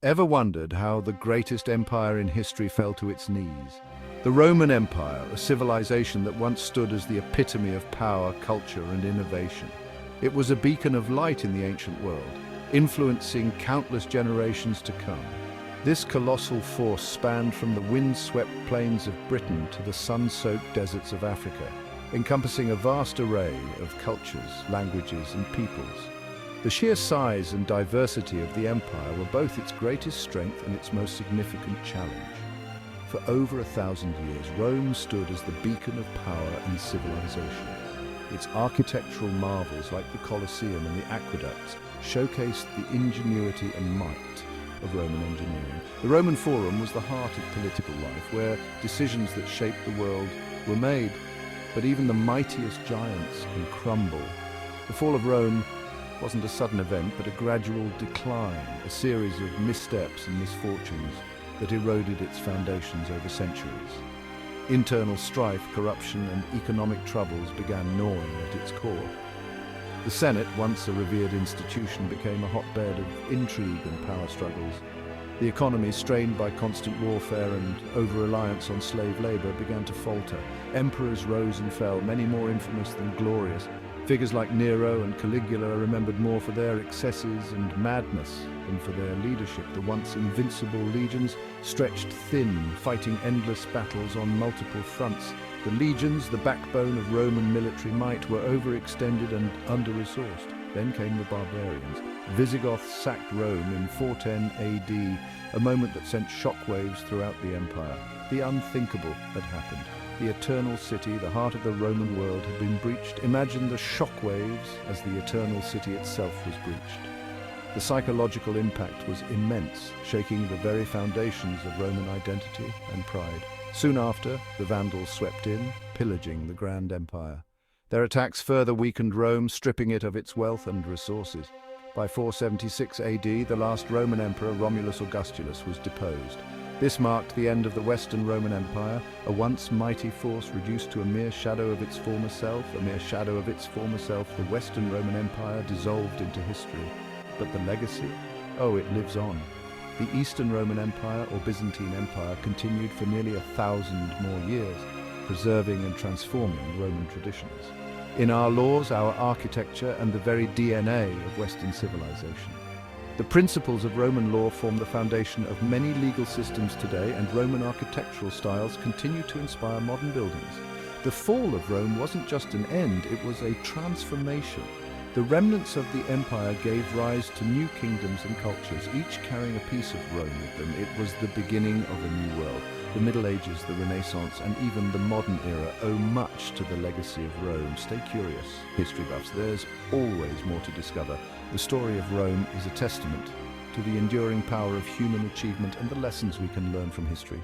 Ever wondered how the greatest empire in history fell to its knees? The Roman Empire, a civilization that once stood as the epitome of power, culture, and innovation. It was a beacon of light in the ancient world, influencing countless generations to come. This colossal force spanned from the wind-swept plains of Britain to the sun-soaked deserts of Africa, encompassing a vast array of cultures, languages, and peoples. The sheer size and diversity of the empire were both its greatest strength and its most significant challenge. For over 1,000 years, Rome stood as the beacon of power and civilization. Its architectural marvels like the Colosseum and the aqueducts showcased the ingenuity and might of Roman engineering. The Roman Forum was the heart of political life, where decisions that shaped the world were made, but even the mightiest giants can crumble. The fall of Rome wasn't a sudden event, but a gradual decline, a series of missteps and misfortunes that eroded its foundations over centuries. Internal strife, corruption, and economic troubles began gnawing at its core. The Senate, once a revered institution, became a hotbed of intrigue and power struggles. The economy, strained by constant warfare and over-reliance on slave labor, began to falter. Emperors rose and fell, many more infamous than glorious. Figures like Nero and Caligula are remembered more for their excesses and madness than for their leadership. The once invincible legions stretched thin, fighting endless battles on multiple fronts. The legions, the backbone of Roman military might, were overextended and under-resourced. Then came the barbarians. Visigoths sacked Rome in 410 AD, a moment that sent shockwaves throughout the empire. The unthinkable had happened. The Eternal City, the heart of the Roman world, had been breached. Imagine the shockwaves as the Eternal City itself was breached. The psychological impact was immense, shaking the very foundations of Roman identity and pride. Soon after, the Vandals swept in, pillaging the Grand Empire. Their attacks further weakened Rome, stripping it of its wealth and resources. By 476 AD, the last Roman emperor, Romulus Augustulus, was deposed. This marked the end of the Western Roman Empire, a once mighty force reduced to a mere shadow of its former self. The Western Roman Empire dissolved into history. But the legacy? Oh, it lives on. The Eastern Roman Empire, or Byzantine Empire, continued for nearly 1,000 more years, preserving and transforming Roman traditions. In our laws, our architecture, and the very DNA of Western civilization. The principles of Roman law form the foundation of many legal systems today, and Roman architectural styles continue to inspire modern buildings. The fall of Rome wasn't just an end, it was a transformation. The remnants of the empire gave rise to new kingdoms and cultures, each carrying a piece of Rome with them. It was the beginning of a new world. The Middle Ages, the Renaissance, and even the modern era owe much to the legacy of Rome. Stay curious, history buffs. There's always more to discover. The story of Rome is a testament to the enduring power of human achievement and the lessons we can learn from history.